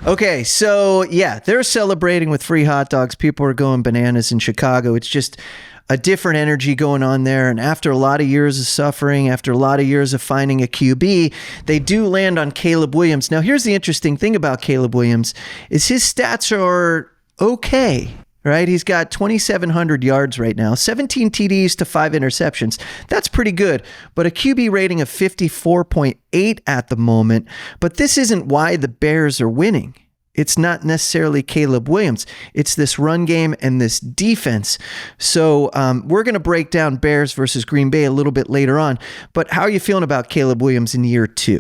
Okay, so yeah, they're celebrating with free hot dogs. People are going bananas in Chicago. It's just a different energy going on there. And after a lot of years of suffering, after a lot of years of finding a QB, they do land on Caleb Williams. Now, here's the interesting thing about Caleb Williams is his stats are okay. Right? He's got 2,700 yards right now, 17 TDs to 5 interceptions. That's pretty good, but a QB rating of 54.8 at the moment. But this isn't why the Bears are winning. It's not necessarily Caleb Williams. It's this run game and this defense. So we're going to break down Bears versus Green Bay a little bit later on. But how are you feeling about Caleb Williams in year 2?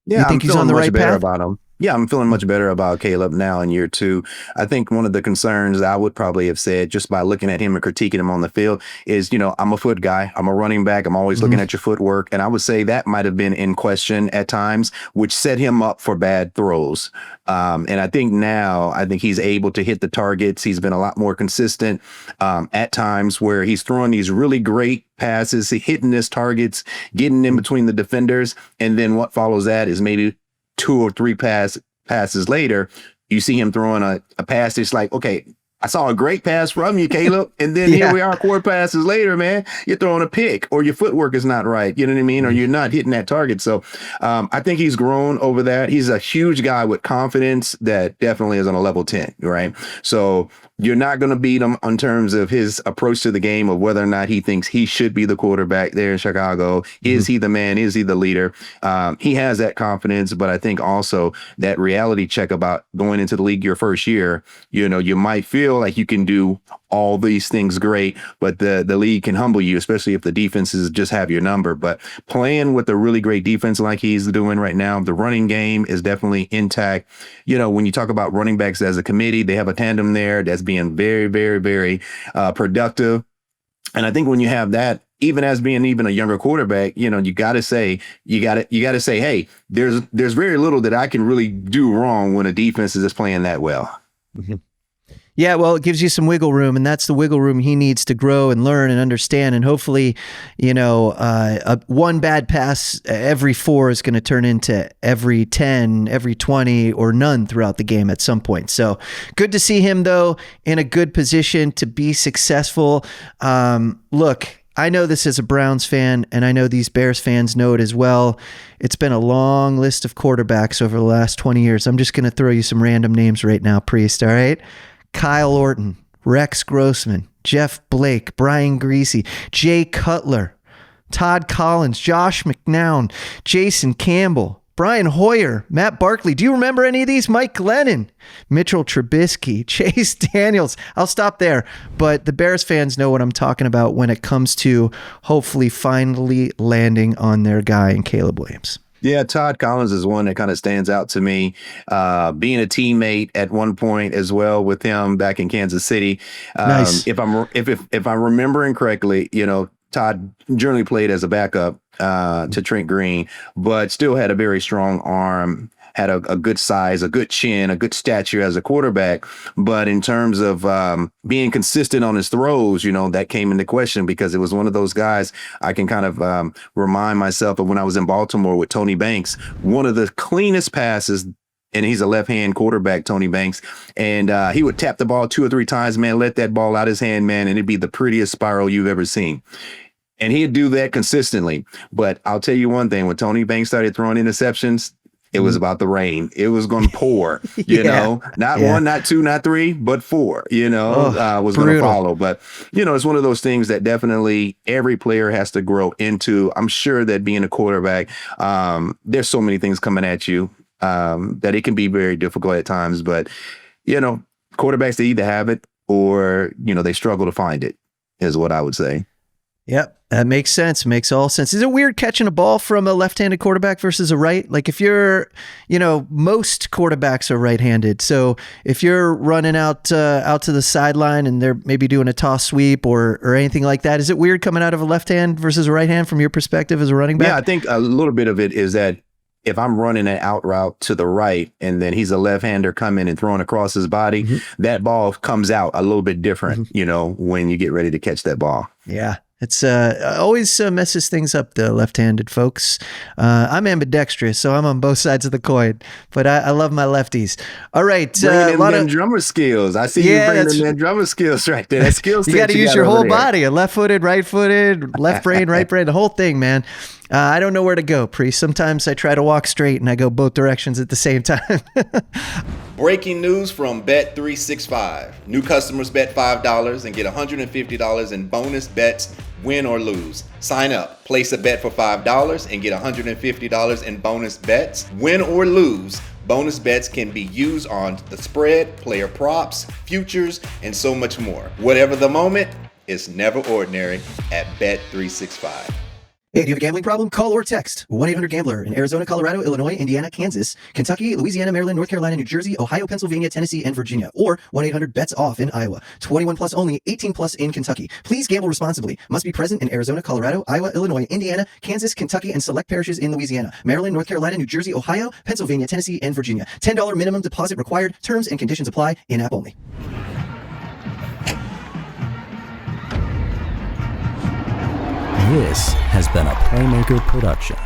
Yeah, you think he's on the right path? About him. Yeah, I'm feeling much better about Caleb now in year 2. I think one of the concerns I would probably have said just by looking at him and critiquing him on the field is, I'm a foot guy. I'm a running back. I'm always looking at your footwork. And I would say that might have been in question at times, which set him up for bad throws. And I think now, he's able to hit the targets. He's been a lot more consistent at times where he's throwing these really great passes, hitting his targets, getting in between the defenders. And then what follows that is maybe 2 or 3 passes later, you see him throwing a pass that's like, okay, I saw a great pass from you, Caleb. And then here we are 4 passes later, man, you're throwing a pick or your footwork is not right. You know what I mean? Or you're not hitting that target. So I think he's grown over that. He's a huge guy with confidence that definitely is on a level 10, right? So you're not going to beat him in terms of his approach to the game of whether or not he thinks he should be the quarterback there in Chicago. Is he the man? Is he the leader? He has that confidence, but I think also that reality check about going into the league your first year, you might feel like you can do all these things great, but the league can humble you, especially if the defenses just have your number. But playing with a really great defense like he's doing right now, the running game is definitely intact. When you talk about running backs as a committee, they have a tandem there that's being very, very, very productive. And I think when you have that, even as being even a younger quarterback, you got to say, hey, there's very little that I can really do wrong when a defense is just playing that well. Yeah, well, it gives you some wiggle room, and that's the wiggle room he needs to grow and learn and understand. And hopefully, one bad pass every 4 is going to turn into every 10, every 20, or none throughout the game at some point. So good to see him, though, in a good position to be successful. Look, I know this as a Browns fan, and I know these Bears fans know it as well. It's been a long list of quarterbacks over the last 20 years. I'm just going to throw you some random names right now, Priest, all right? Kyle Orton, Rex Grossman, Jeff Blake, Brian Greasy, Jay Cutler, Todd Collins, Josh McNown, Jason Campbell, Brian Hoyer, Matt Barkley. Do you remember any of these? Mike Glennon, Mitchell Trubisky, Chase Daniels. I'll stop there. But the Bears fans know what I'm talking about when it comes to hopefully finally landing on their guy in Caleb Williams. Yeah, Todd Collins is one that kind of stands out to me. Being a teammate at one point as well with him back in Kansas City. Nice. If I'm remembering correctly, Todd generally played as a backup to Trent Green, but still had a very strong arm, had a good size, a good chin, a good stature as a quarterback. But in terms of being consistent on his throws, that came into question because it was one of those guys I can kind of remind myself of when I was in Baltimore with Tony Banks, one of the cleanest passes. And he's a left-hand quarterback, Tony Banks. And he would tap the ball 2 or 3 times, man, let that ball out his hand, man, and it'd be the prettiest spiral you've ever seen. And he'd do that consistently. But I'll tell you one thing, when Tony Banks started throwing interceptions, it was about the rain. It was going to pour, not 1, not 2, not 3, but 4, was going to follow. But, it's one of those things that definitely every player has to grow into. I'm sure that being a quarterback, there's so many things coming at you that it can be very difficult at times. But, quarterbacks, they either have it or, they struggle to find it, is what I would say. Yep, that makes sense. Makes all sense. Is it weird catching a ball from a left-handed quarterback versus a right? Like if you're, most quarterbacks are right-handed. So if you're running out to the sideline and they're maybe doing a toss sweep or anything like that, is it weird coming out of a left hand versus a right hand from your perspective as a running back? Yeah, I think a little bit of it is that if I'm running an out route to the right and then he's a left-hander coming and throwing across his body, that ball comes out a little bit different, when you get ready to catch that ball. Yeah. It's always messes things up, the left-handed folks. I'm ambidextrous, so I'm on both sides of the coin, but I love my lefties. All right. Bringing in them drummer skills. I see you bringing in them drummer skills right there. That skill set you got to use your whole body, a left-footed, right-footed, left brain, right brain, the whole thing, man. I don't know where to go, Priest. Sometimes I try to walk straight and I go both directions at the same time. Breaking news from Bet365. New customers bet $5 and get $150 in bonus bets, win or lose. Sign up, place a bet for $5 and get $150 in bonus bets, win or lose. Bonus bets can be used on the spread, player props, futures, and so much more. Whatever the moment, it's never ordinary at Bet365. Hey, do you have a gambling problem? Call or text 1-800-GAMBLER in Arizona, Colorado, Illinois, Indiana, Kansas, Kentucky, Louisiana, Maryland, North Carolina, New Jersey, Ohio, Pennsylvania, Tennessee, and Virginia. Or 1-800-BETS-OFF in Iowa. 21 plus only, 18 plus in Kentucky. Please gamble responsibly. Must be present in Arizona, Colorado, Iowa, Illinois, Indiana, Kansas, Kentucky, and select parishes in Louisiana, Maryland, North Carolina, New Jersey, Ohio, Pennsylvania, Tennessee, and Virginia. $10 minimum deposit required. Terms and conditions apply. In-app only. This has been a Playmaker production.